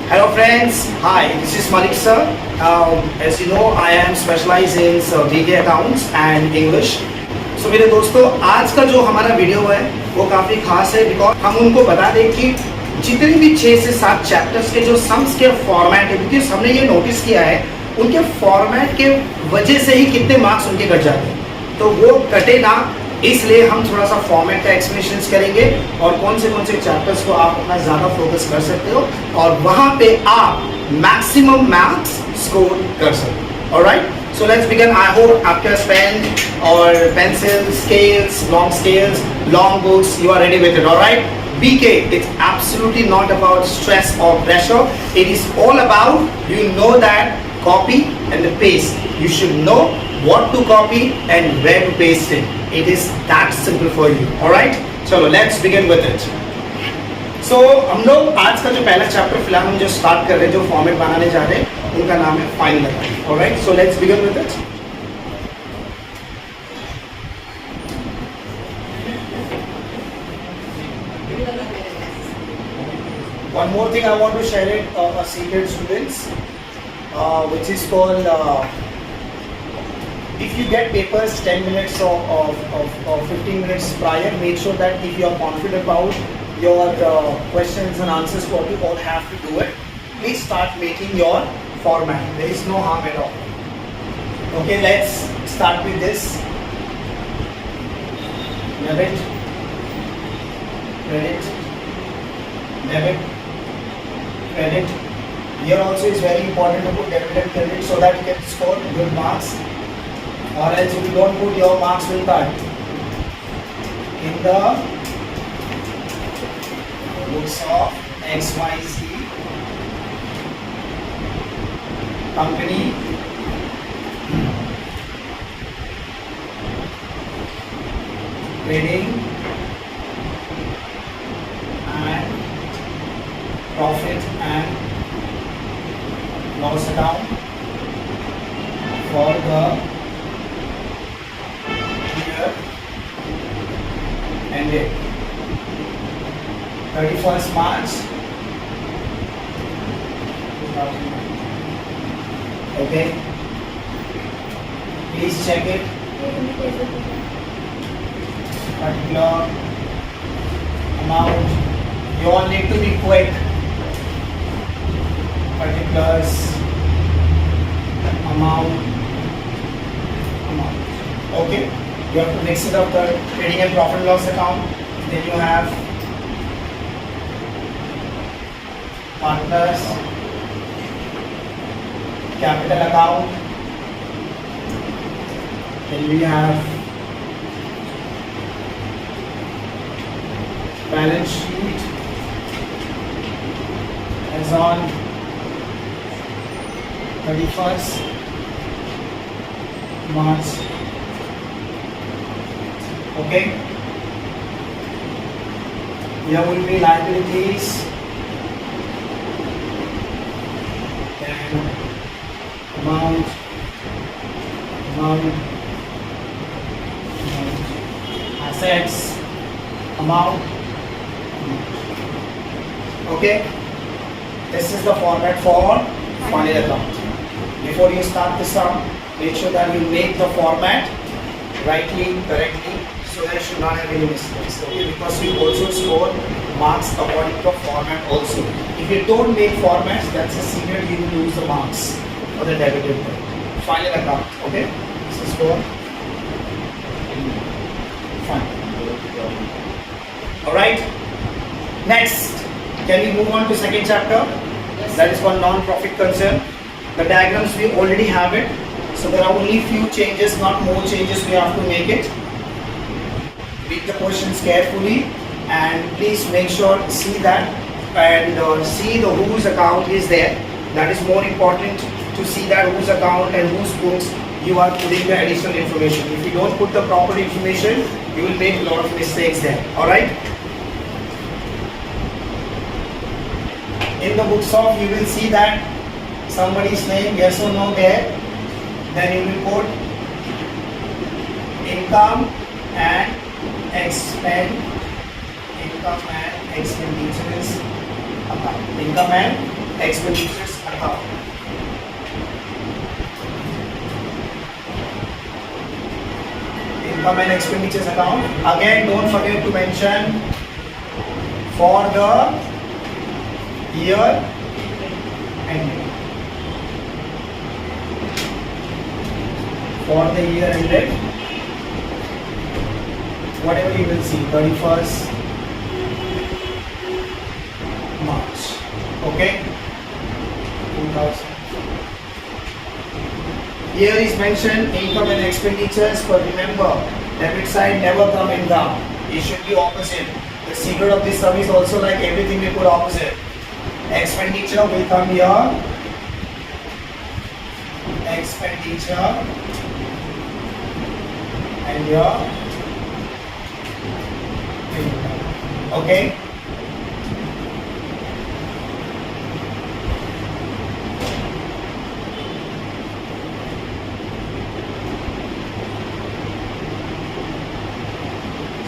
Hello friends, hi, this is Malik sir. As you know, I am specialized in media accounts and English. So मेरे दोस्तों, आज का जो हमारा video है वो काफ़ी खास है बिकॉज हम उनको बता दें कि जितने भी 6 से 7 चैप्टर्स के जो सम्स के फॉर्मेट है, क्योंकि हमने ये नोटिस किया है उनके फॉर्मेट के वजह से ही कितने मार्क्स उनके कट जाते हैं, तो वो कटे ना, इसलिए हम थोड़ा सा फॉर्मेट का एक्सप्लेनेशन करेंगे और कौन से चैप्टर्स को आप अपना ज़्यादा फोकस कर सकते हो और वहाँ पे आप मैक्सिमम मार्क्स स्कोर कर सकते हो। Alright, so let's begin. I hope after pen or pencils, scales, long books, you are ready with it. All right. BK, it's absolutely not about stress or pressure. It is all about you know that copy and the paste. You should know what to copy and where to paste it. It is that simple for you. All right. चलो let's begin with it. So हम लोग आज का जो पहला chapter फिलहाल हम जो स्टार्ट कर रहे हैं, जो फॉर्मेट बनाने जा रहे हैं, उनका नाम है final account. Alright, so let's begin with it. One more thing I want to share it, a secret students, which is called if you get papers 10 minutes or 15 minutes prior, make sure that if you are confident about your questions and answers, what you all have to do it, please start making your format. There is no harm at all. Okay, let's start with this. Debit, credit, debit, credit. Here also is very important to put debit and credit so that you can score good marks. Or else if you don't put, your marks will cut. In the books of XYZ company, trading and profit and loss account for the year ended 31st March 2009. Okay, please check it. Particular amount, you all need to be quick. Particulars, amount. Okay, you have to mix it up, the trading and profit and loss account. Then you have partners, capital account. Then we have balance sheet as on 31st March. Okay, here will be liabilities, then amount, assets, amount. Okay, this is the format for final account. Before you start the sum, make sure that you make the format rightly, correctly, so that you should not have any mistakes. Okay, because you also score marks according to format also. If you don't make formats, that's a secret, you will lose the marks for the debited final account. Okay, this is for fine. All right. Next, can we move on to second chapter? Yes. That is called non-profit concern. The diagrams we already have it, so there are only few changes, not more changes. We have to make it. Read the questions carefully and please make sure see that and see the whose account is there. That is more important, to see that whose account and whose books you are putting the additional information. If you don't put the proper information, you will make a lot of mistakes there. All right. In the books of, you will see that somebody's name, yes or no there. Then you will put income and expenditures account. Income and expenditures account. Income and expenditures account. Again, don't forget to mention for the year ended. For the year ended, whatever you will see, 31st March. Okay? 2000. Here is mentioned income and expenditures, but remember, debit side never come in down. It should be opposite. The secret of this sum is also like everything we put opposite. Expenditure will come here. Expenditure. And here. Okay?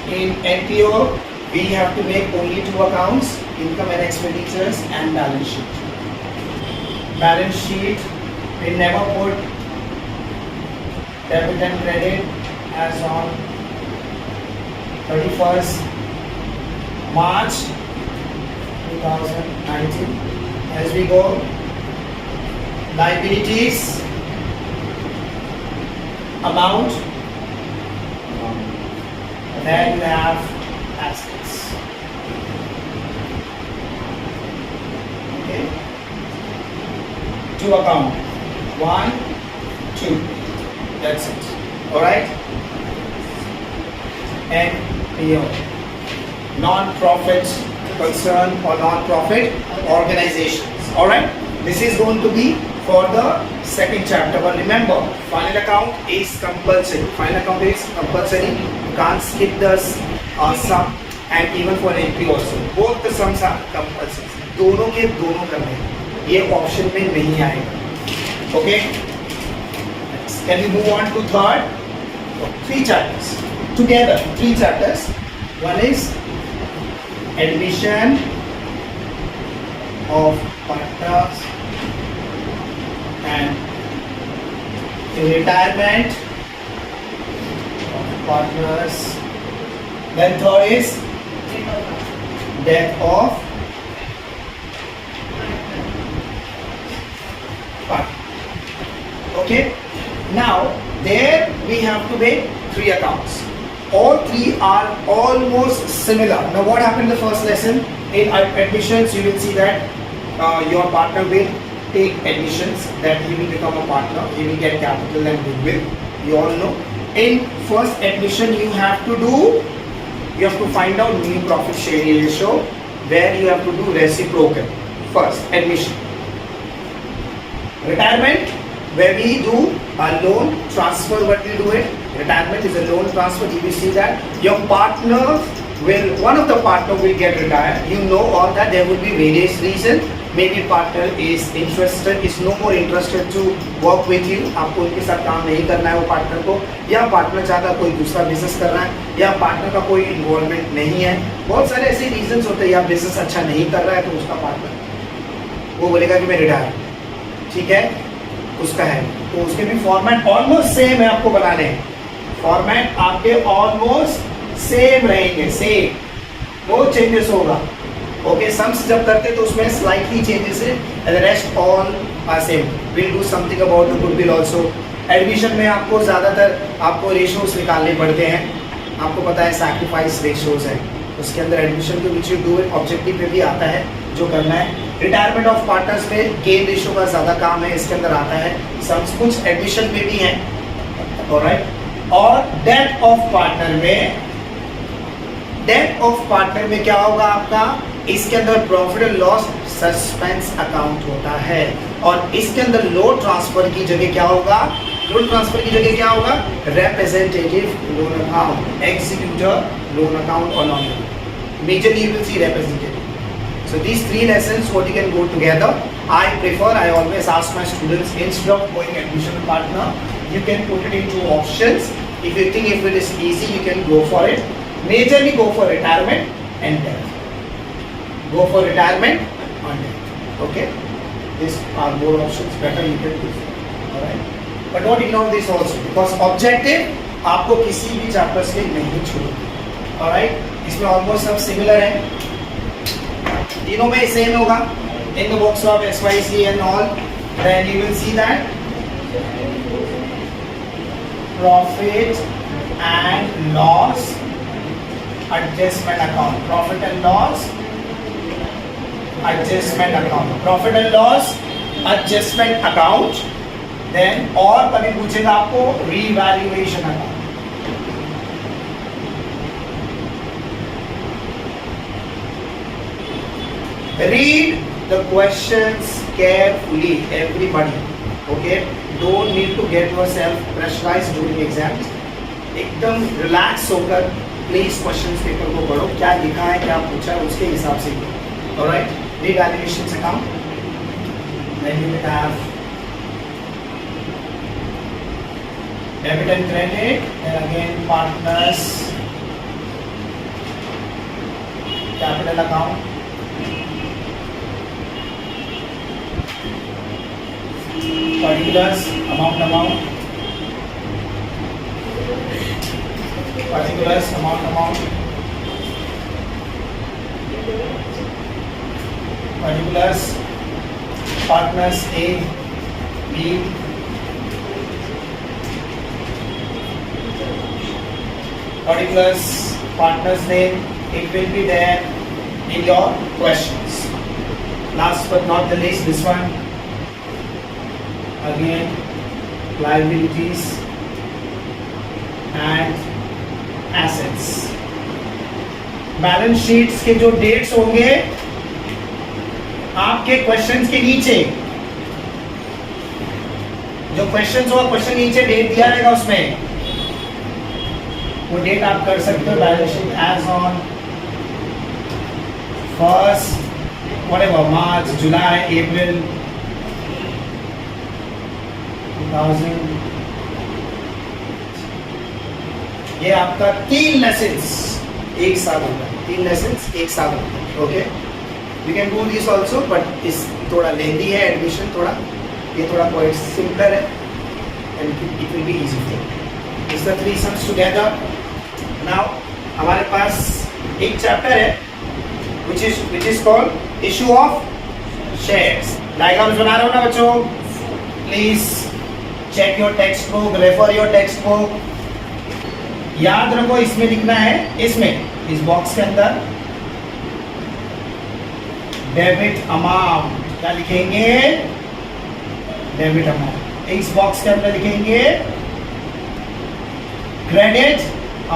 In NPO, we have to make only two accounts, income and expenditures and balance sheet. Balance sheet, we never put debit and credit as on 31st March 2019. As we go, liabilities, amount, then you have assets. Okay. Two account. 1, 2. That's it. Alright? NPO. Non-profit concern or non-profit organizations. Alright? This is going to be for the second chapter. But remember, final account is compulsory. Final account is compulsory. You can't skip the sum, and even for NP also. Both the sums are compulsory. दोनों के दोनों करने हैं. ये option में नहीं आएगा. Okay? Can we move on to third? Three chapters. Together, three chapters. One is admission of partners and retirement of partners. Then third is death of partner. Okay. Now there we have to make three accounts. All three are almost similar. Now what happened in the first lesson? In admissions, you will see that your partner will take admissions, that he will become a partner, he will get capital and goodwill. You all know. In first admission, you have to find out new profit sharing ratio, where you have to do reciprocal. First admission. Retirement, where we do a loan transfer. What we do it? Retirement is a loan transfer. You will see that your partner will, one of the partner will get retired. You know all that. There will be various reasons. Maybe partner is interested, is no more interested to work with you. आपको उनके साथ काम नहीं करना है वो partner को, या पार्टनर चाहता कोई दूसरा बिजनेस करना है, या पार्टनर का कोई इन्वॉल्वमेंट नहीं है. बहुत सारे ऐसे रीजंस होते हैं. या बिजनेस अच्छा नहीं कर रहा है तो उसका पार्टनर वो बोलेगा कि मैं रिटायर, ठीक है, उसका है. तो उसके भी फॉर्मेट ऑलमोस्ट सेम है. आपको बनाने हैं फॉर्मेट, आपके ऑलमोस्ट सेम रहेंगे, सेम, नो चेंजेस होगा. ओके, सम्स जब करते तो उसमें स्लाइटली चेंजेस है, and rest all are same. Will do something about the goodwill also. Admission में आपको ज़्यादातर आपको रेशियोज निकालने पड़ते हैं. आपको पता है सैक्रिफाइस रेशियोज है उसके अंदर. एडमिशन के which you do it objective में भी आता है जो करना है. रिटायरमेंट ऑफ पार्टनर्स में गेन रेशियो का ज़्यादा काम है, इसके अंदर आता है. सम्स कुछ एडमिशन में भी हैं. ऑलराइट. और डेथ ऑफ पार्टनर में, डेथ ऑफ पार्टनर में क्या होगा आपका, इसके अंदर profit and loss suspense account होता है. और इसके अंदर लोन ट्रांसफर की जगह क्या होगा, लोन ट्रांसफर की जगह क्या होगा, representative loan account, executor loan account और non. Majorly you will see representative. So these three lessons, what you can go together. I always ask my students, instead of going admission partner, you can put it into options. If you think if it is easy, you can go for it. Majorly go for retirement and death. Go for retirement and death. Okay. These are more options. Better you can do. Alright. But don't ignore this also because objective आपको किसी भी chapter से नहीं छोड़ेगी. Alright. इसमें almost सब similar है. तीनों में सेम होगा. In the box of SYC and all, then you will see that profit and loss adjustment account. Profit and loss adjustment account. Profit and loss adjustment account. Then और कभी पूछेगा आपको revaluation account. Read the questions carefully, everybody. Okay, don't need to get yourself pressurized during exams. एकदम relax होकर please questions paper को पढ़ो. क्या लिखा है, क्या पूछा है, उसके हिसाब से करो. Alright. Revaluation account. Then you will have debit and credit. Then again partners capital account. Particulars, amount, particulars, amount, particulars, partners A, B, particulars, partners name, it will be there in your questions. Last but not the least, this one. Again, liabilities and assets. Balance sheets के जो dates होंगे आपके questions के नीचे, जो questions होगा question नीचे date दिया रहेगा, उसमें वो डेट आप कर सकते हो. Balance sheet as on 1st whatever, March, July, April 2000. ये आपका 3 लेसन्स एक साथ होगा. 3 लेसन्स एक साथ होगा. Okay, we can do this also, but इस थोड़ा लेंदी है एडमिशन, थोड़ा ये थोड़ा क्वाइट सिंपलर है and it will be easy for. Is the 3 sums together. Now हमारे पास एक चैप्टर है which is called issue of shares. Diagrams बना रहे हो ना बच्चों? Please check your textbook, refer your textbook. याद रखो इसमें लिखना है, इसमें इस बॉक्स के अंदर डेबिट अमाउंट. क्या लिखेंगे? Debit amount. इस बॉक्स के अंदर लिखेंगे क्रेडिट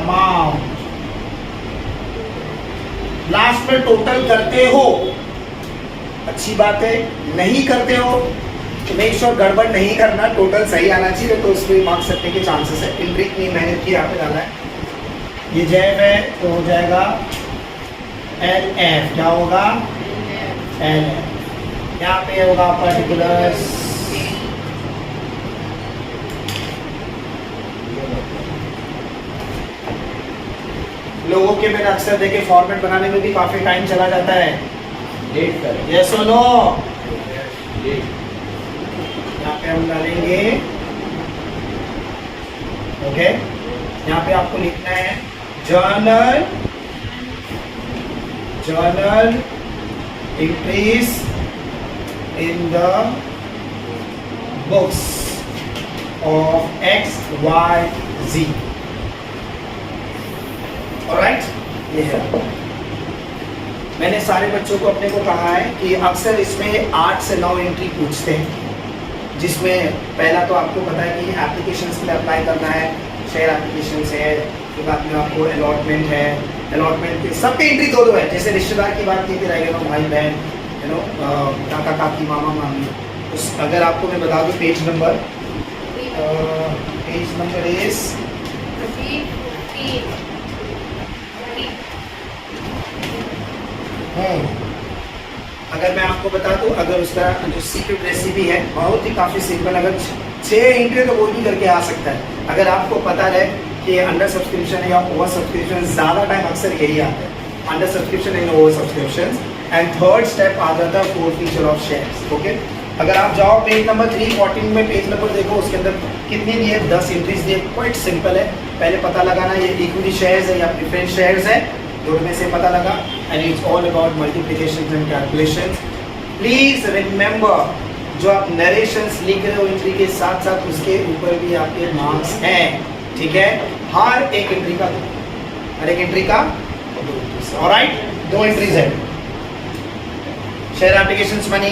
अमाउंट. लास्ट में टोटल करते हो, अच्छी बात है. नहीं करते हो तो मेक श्योर गड़बड़ नहीं करना, टोटल सही आना चाहिए, तो उसमें मार्क्स रखने के चांसेस है. इंट्री इतनी मेहनत की यहाँ पे डाला है. ये जैब है तो हो जाएगा LF. क्या होगा? LF. यहाँ पे होगा पर्टिकुलर्स. लोगों के मैंने अक्सर देखे फॉर्मेट बनाने में भी काफी टाइम चला जाता है. डेट करें. यस और नो? यहाँ पे हम डालेंगे. ओके, यहाँ पे आपको लिखना है journal increase in the books of XYZ. Alright, ये है. मैंने सारे बच्चों को अपने को कहा है कि अक्सर इसमें 8 से 9 एंट्री पूछते हैं, जिसमें पहला तो आपको पता है कि एप्लीकेशंस के लिए अप्लाई करना है, शेयर एप्लीकेशंस है, फिर बाद में आपको अलॉटमेंट है. अलॉटमेंट के सबके एंट्री दो है. जैसे रिश्तेदार की बात की थी, रहेगा भाई बहन, काका काकी, मामा मामी. उस अगर आपको मैं बता दूँ पेज नंबर इज अगर मैं आपको बता दूं, अगर उसका जो सीक्रेट रेसिपी है बहुत ही काफ़ी सिंपल. अगर 6 एंट्री तो वो भी करके आ सकता है. अगर आपको पता रहे कि अंडर सब्सक्रिप्शन है या ओवर सब्सक्रिप्शन, ज़्यादा टाइम अक्सर यही आता है, under subscription and over subscription. And third step आ जाता है 4 फीचर ऑफ शेयर्स. ओके, अगर आप जाओ पेज नंबर 314 में, पेज नंबर देखो, उसके अंदर कितनी दिए, 10 एंट्रीज दिए। क्वाइट सिंपल है, पहले पता लगाना ये इक्विटी शेयर्स है या प्रेफरेंस शेयर्स है, दोनों में से पता लगा। And it's all about multiplication and calculation. Please remember, जो आप नरेशंस लिख रहे हो एंट्री के साथ साथ, उसके ऊपर भी आपके मार्क्स हैं, ठीक है। हर एक एंट्री का 2, हर एक एंट्री का 2, ऑलराइट, 2 एंट्रीज है। शेयर एप्लीकेशंस मनी,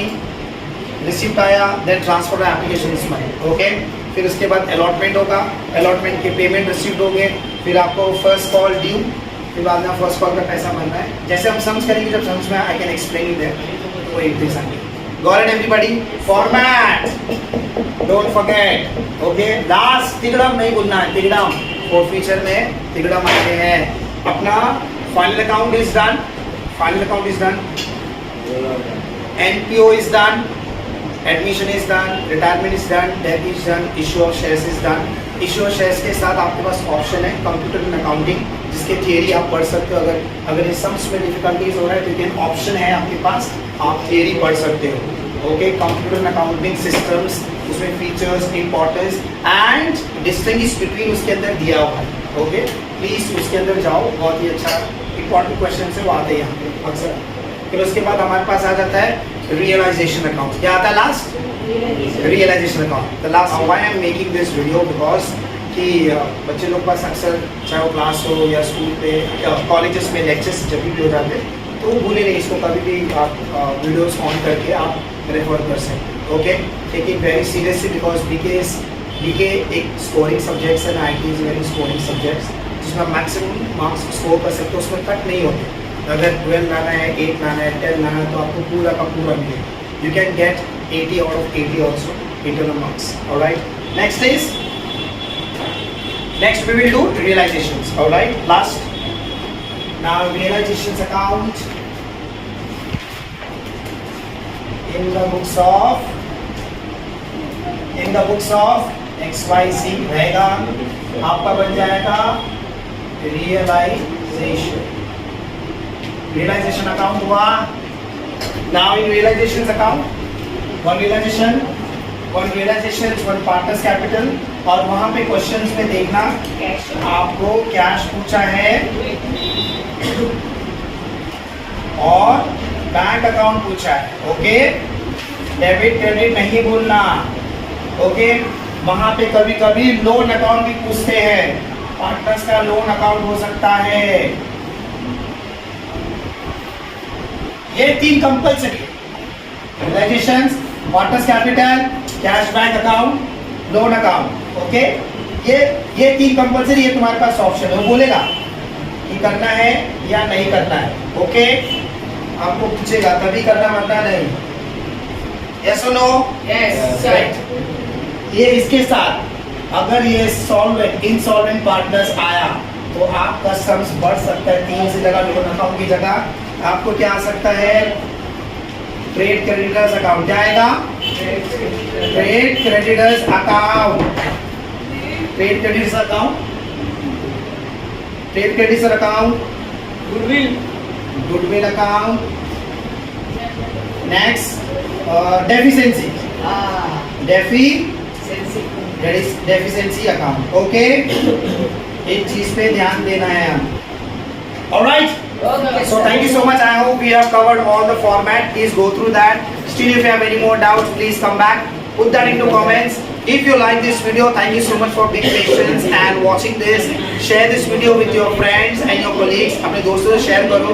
रिसिप्ट आया, then transfer applications money, okay. फिर उसके बाद अलॉटमेंट होगा, अलॉटमेंट के पेमेंट रिसिप्ट होंगे, फिर आपको फर्स्ट कॉल ड्यू, फिर बाद में फर्स्ट कॉल का पैसा बनना है। जैसे हम सम्स करेंगे, जब सम्स में I can explain you that, वो एंट्रीज आएंगे। Got it everybody? Format don't forget, okay. Last तिगड़म नहीं भूलना है, तिगड़म फोर्थ फीचर में तिगड़म आते हैं। अपना final account is done, final account is done, NPO is done, admission is done, retirement is done, death is done, issue of shares is done. Issue of shares के साथ आपके पास ऑप्शन है computer and accounting, जिसके theory आप पढ़ सकते हो। अगर इस सम्स में डिफिकल्टीज हो रहा है तो ये ऑप्शन है आपके पास, आप थियरी पढ़ सकते हो, okay. Computer and accounting systems, उसमें features, importance and distinguish between उसके अंदर दिया हुआ है, ओके। प्लीज उसके अंदर जाओ, बहुत ही अच्छा इंपॉर्टेंट क्वेश्चन है, वो आते हैं यहाँ पे अक्सर। फिर उसके बाद हमारे पास आ जाता है रियलाइजेशन अकाउंट। क्या आता है last? Realization account. The last why I am making this video, because कि बच्चे लोग पास अक्सर, चाहे वो क्लास हो या स्कूल पे, कॉलेजेस में लेक्चर्स जब भी हो जाते हैं, तो वो भूले नहीं, इसको कभी भी आप वीडियोस ऑन करके आप रेफर कर सकते, okay. Take it very seriously, because BK एक स्कोरिंग सब्जेक्ट्स है, IT is very scoring subjects, जिसमें मैक्सिमम मार्क्स स्कोर कर सकते हो, उसमें कट नहीं होते। अगर 12 लाना है, 8 लाना है, 10 लाना है, तो आपको पूरा का पूरा मिलेगा। You can get 80 out of 80 also internal marks, alright. Next we will do realizations, alright. Last, now realizations account in the books of XYZ रहेगा, आपका बन जाएगा realization account हुआ। Now in realizations account, one realization, one partners capital, और वहां पे questions में देखना आपको कैश पूछा है और बैंक अकाउंट पूछा है, ओके। डेबिट क्रेडिट नहीं भूलना, ओके। वहां पे कभी कभी लोन अकाउंट भी पूछते हैं, पार्टनर्स का लोन अकाउंट हो सकता है। ये 3 compulsory, realisations, partners capital, cash bank account, loan account, okay. ये 3 कंपल्सरी, ये तुम्हारे पास ऑप्शन है, वो बोलेगा कि करना है या नहीं करना है, ओके। आपको पूछेगा तभी करना, वरना नहीं। यस और नो? Yes, right. ये इसके साथ अगर ये सॉल्वेंट, इनसॉल्वेंट पार्टनर्स आया तो आपका सम्स बढ़ सकता है, 3 से जगह लोन अकाउंट की जगह आपको क्या आ सकता है, ट्रेड क्रेडिटर्स अकाउंट। क्या आएगा? Trade creditors account, trade creditors account, trade creditors account, goodwill account. Next deficiency, deficiency account, okay. एक चीज पे ध्यान देना है हम, alright. So thank you so much. I hope we have covered all the format. Please go through that. Still, if you have any more doubts, please come back. Put that into comments. If you like this video, thank you so much for being patient and watching this. Share this video with your friends and your colleagues. अपने दोस्तों से share करो.